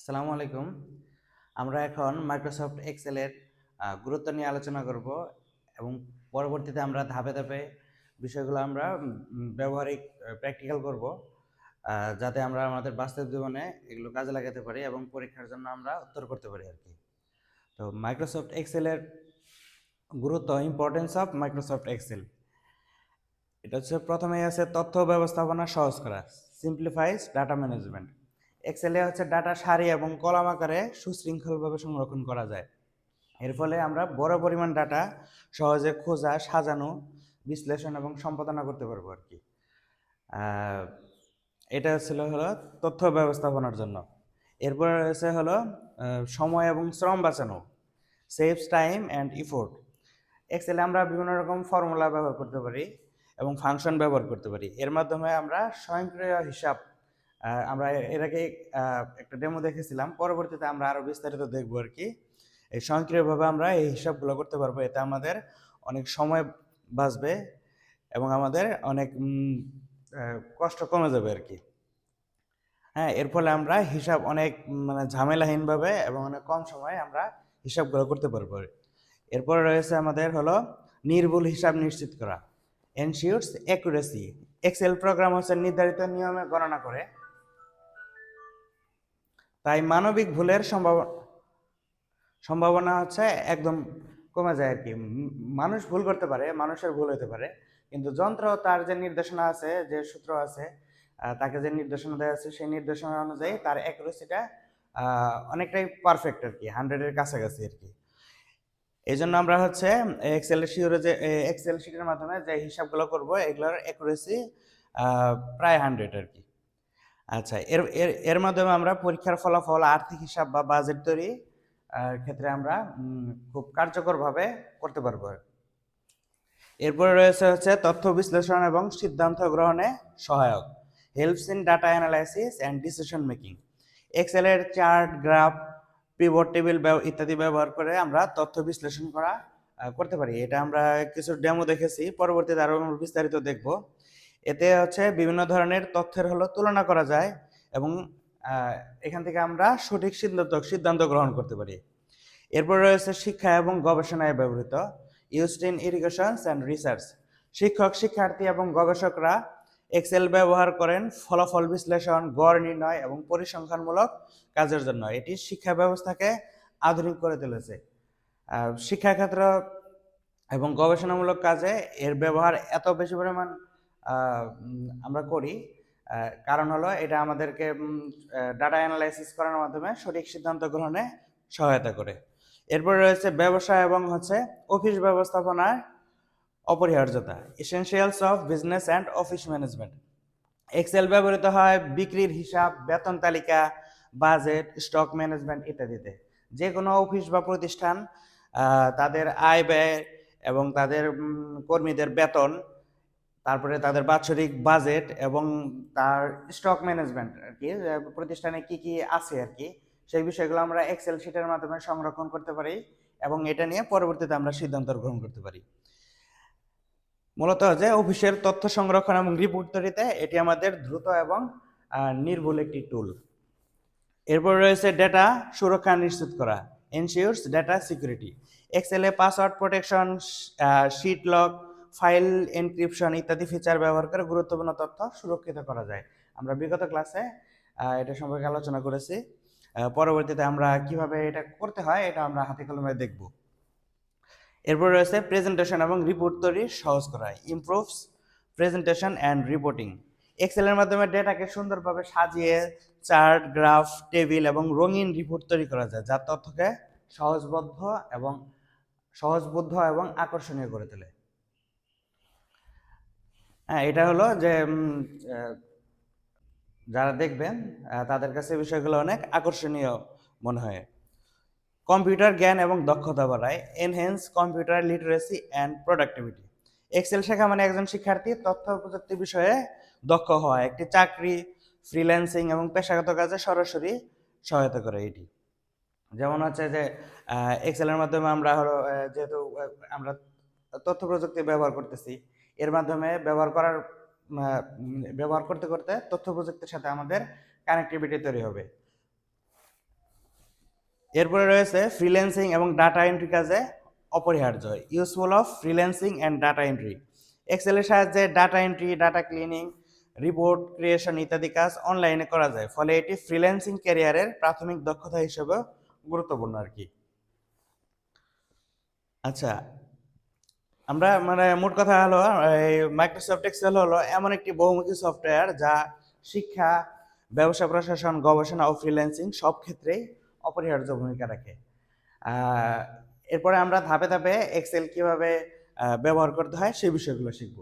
আসসালামু আলাইকুম। আমরা এখন মাইক্রোসফট এক্সেলের গুরুত্ব নিয়ে আলোচনা করব এবং পরবর্তীতে আমরা ধাপে ধাপে বিষয়গুলো আমরা ব্যবহারিক প্র্যাকটিক্যাল করব, যাতে আমরা আমাদের বাস্তব জীবনে এগুলো কাজে লাগাতে পারি এবং পরীক্ষার জন্য আমরা উত্তর করতে পারি আর কি। তো মাইক্রোসফট এক্সেলের গুরুত্ব, ইম্পর্টেন্স অফ মাইক্রোসফট এক্সেল। এটা হচ্ছে প্রথমেই আছে তথ্য ব্যবস্থাপনা সহজ করা, সিম্পলিফাইজ ডাটা ম্যানেজমেন্ট। এক্সেলে হচ্ছে ডাটা সারি এবং কলাম আকারে সুশৃঙ্খলভাবে সংরক্ষণ করা যায়। এর ফলে আমরা বড় পরিমাণ ডাটা সহজে খোঁজা, সাজানো, বিশ্লেষণ এবং সম্পাদনা করতে পারবো আর কি। এটা হলো তথ্য ব্যবস্থাপনার জন্য। এরপর রয়েছে হলো সময় এবং শ্রম বাঁচানো, সেভস টাইম অ্যান্ড ইফোর্ট। এক্সেলে আমরা বিভিন্ন রকম ফর্মুলা ব্যবহার করতে পারি এবং ফাংশন ব্যবহার করতে পারি। এর মাধ্যমে আমরা স্বয়ংক্রিয় হিসাব, আমরা এর আগে একটা ডেমো দেখেছিলাম, পরবর্তীতে আমরা আরও বিস্তারিত দেখবো আর কি। এই স্বয়ংক্রিয়ভাবে আমরা এই হিসাবগুলো করতে পারবো। এতে আমাদের অনেক সময় বাঁচবে এবং আমাদের অনেক কষ্ট কমে যাবে আর কি। হ্যাঁ, এর ফলে আমরা হিসাব অনেক ঝামেলাহীনভাবে এবং অনেক কম সময়ে আমরা হিসাবগুলো করতে পারবো। এরপরে রয়েছে আমাদের হলো নির্ভুল হিসাব নিশ্চিত করা, এনশিওরস অ্যাকুরেসি। এক্সেল প্রোগ্রাম হচ্ছে নির্ধারিত নিয়মে গণনা করে, তাই মানবিক ভুলের সম্ভাবনা হচ্ছে একদম কমে যায় আর কি। মানুষ ভুল করতে পারে, মানুষের ভুল হতে পারে, কিন্তু যন্ত্র তার যে নির্দেশনা আছে, যে সূত্র আছে, তাকে যে নির্দেশনা দেওয়া আছে, সেই নির্দেশনা অনুযায়ী তার অ্যাকুরেসিটা অনেকটাই পারফেক্ট আর কি, 100-এর কাছাকাছি আর কি। এই জন্য আমরা হচ্ছে এক্সেল শিটের মাধ্যমে যে হিসাবগুলো করব, এগুলোর অ্যাকুরেসি প্রায় 100 আর কি। আচ্ছা, এর এর এর মাধ্যমে আমরা পরীক্ষার ফলাফল, আর্থিক হিসাব বা বাজেট তৈরি ক্ষেত্রে আমরা খুব কার্যকরভাবে করতে পারবো। এরপরে রয়েছে হচ্ছে তথ্য বিশ্লেষণ এবং সিদ্ধান্ত গ্রহণে সহায়ক, helps in data analysis and decision making. এক্সেলের চার্ট, গ্রাফ, পিভট টেবিল ইত্যাদি ব্যবহার করে আমরা তথ্য বিশ্লেষণ করতে পারি। এটা আমরা কিছু ডেমো দেখেছি, পরবর্তীতে আরও বিস্তারিত দেখব। এতে হচ্ছে বিভিন্ন ধরনের তথ্যের তুলনা করা যায় এবং এখান থেকে আমরা সঠিক সিদ্ধান্ত গ্রহণ করতে পারি। এরপর রয়েছে শিক্ষা এবং গবেষণায় ব্যবহৃত, used in irrigation and research. শিক্ষক, শিক্ষার্থী এবং গবেষকরা এক্সেল ব্যবহার করেন ফলাফল বিশ্লেষণ, গড় নির্ণয় এবং পরিসংখ্যানমূলক কাজের জন্য। এটি শিক্ষা ব্যবস্থাকে আধুনিক করে তুলেছে। শিক্ষাক্ষেত্র এবং গবেষণামূলক কাজে এর ব্যবহার এত বেশি পরিমাণ আমরা করি, কারণ হলো এটা আমাদেরকে ডাটা অ্যানালাইসিস করার মাধ্যমে সঠিক সিদ্ধান্ত গ্রহণে সহায়তা করে। এরপরে রয়েছে ব্যবসা এবং অফিস ব্যবস্থাপনার অপরিহার্যতা, essentials of business and office management. Excel ব্যবহৃত হয় বিক্রির হিসাব, বেতন তালিকা, বাজেট, স্টক ম্যানেজমেন্ট ইত্যাদিতে। যে কোনো অফিস বা প্রতিষ্ঠান তাদের আয় ব্যয় এবং তাদের কর্মীদের বেতন, তারপরে তাদের বাৎসরিক বাজেট এবং তার স্টক ম্যানেজমেন্ট আর কি, প্রতিষ্ঠানে কি কি আছে আর কি, সেই বিষয়গুলো আমরা এক্সেল শিটের মাধ্যমে সংরক্ষণ করতে পারি এবং এটা নিয়ে পরবর্তীতে আমরা সিদ্ধান্ত গ্রহণ করতে পারি। মূলত যে অফিসের তথ্য সংরক্ষণ এবং রিপোর্ট তৈরিতে এটি আমাদের দ্রুত এবং নির্ভুল একটি টুল। এরপর রয়েছে ডেটা সুরক্ষা নিশ্চিত করা, এনশিওরস ডেটা সিকিউরিটি। এক্সেলে password protection, sheet lock, file encryption ইত্যাদি ফিচার ব্যবহার করে গুরুত্বপূর্ণ তথ্য সুরক্ষিত করা যায়। আমরা বিগত ক্লাসে এটা সম্পর্কে আলোচনা করেছি। পরবর্তীতে আমরা কিভাবে এটা করতে হয় এটা আমরা হাতে কলমে দেখব। এরপর রয়েছে প্রেজেন্টেশন এবং রিপোর্ট তৈরি সহজ করা, ইমপ্রুভস প্রেজেন্টেশন অ্যান্ড রিপোর্টিং। এক্সেলের মাধ্যমে ডেটাকে সুন্দরভাবে সাজিয়ে চার্ট, গ্রাফ, টেবিল এবং রঙিন রিপোর্ট তৈরি করা যায়, যা তথ্যকে সহজবোধ্য এবং আকর্ষণীয় করে তোলে। হ্যাঁ, এটা হলো যে যারা দেখবেন তাদের কাছে বিষয়গুলো অনেক আকর্ষণীয় মনে হয়। কম্পিউটার জ্ঞান এবং দক্ষতা বাড়ায়, enhance computer literacy and productivity. Excel শেখা মানে একজন শিক্ষার্থী তথ্য প্রযুক্তি বিষয়ে দক্ষ হওয়া, একটি চাকরি, ফ্রিল্যান্সিং এবং পেশাগত কাজে সরাসরি সহায়তা করে এটি। যেমন হচ্ছে যে এক্সেলের মাধ্যমে আমরা যেহেতু আমরা তথ্য প্রযুক্তি ব্যবহার করতেছি, এর মাধ্যমে ব্যবহার করতে করতে তথ্য প্রযুক্তির সাথে আমাদের কানেক্টিভিটি তৈরি হবে। এরপরে রয়েছে ফ্রিল্যান্সিং এবং ডাটা এন্ট্রি কাজে অপরিহার্য। Useful of freelancing and data entry. এক্সেলের সাহায্যে data entry, data cleaning, report creation ইত্যাদি কাজ অনলাইনে করা যায়, ফলে এটি ফ্রিল্যান্সিং ক্যারিয়ারের প্রাথমিক দক্ষতা হিসেবে গুরুত্বপূর্ণ আর কি। আচ্ছা, আমরা মানে মোট কথা হলো এই মাইক্রোসফট এক্সেল হলো এমন একটি বহুমুখী সফটওয়্যার যা শিক্ষা, ব্যবসা প্রশাসন, গবেষণা ও ফ্রিল্যান্সিং সব ক্ষেত্রেই অপরিহার্য ভূমিকা রাখে। এরপরে আমরা ধাপে ধাপে এক্সেল কিভাবে ব্যবহার করতে হয় সেই বিষয়গুলো শিখব।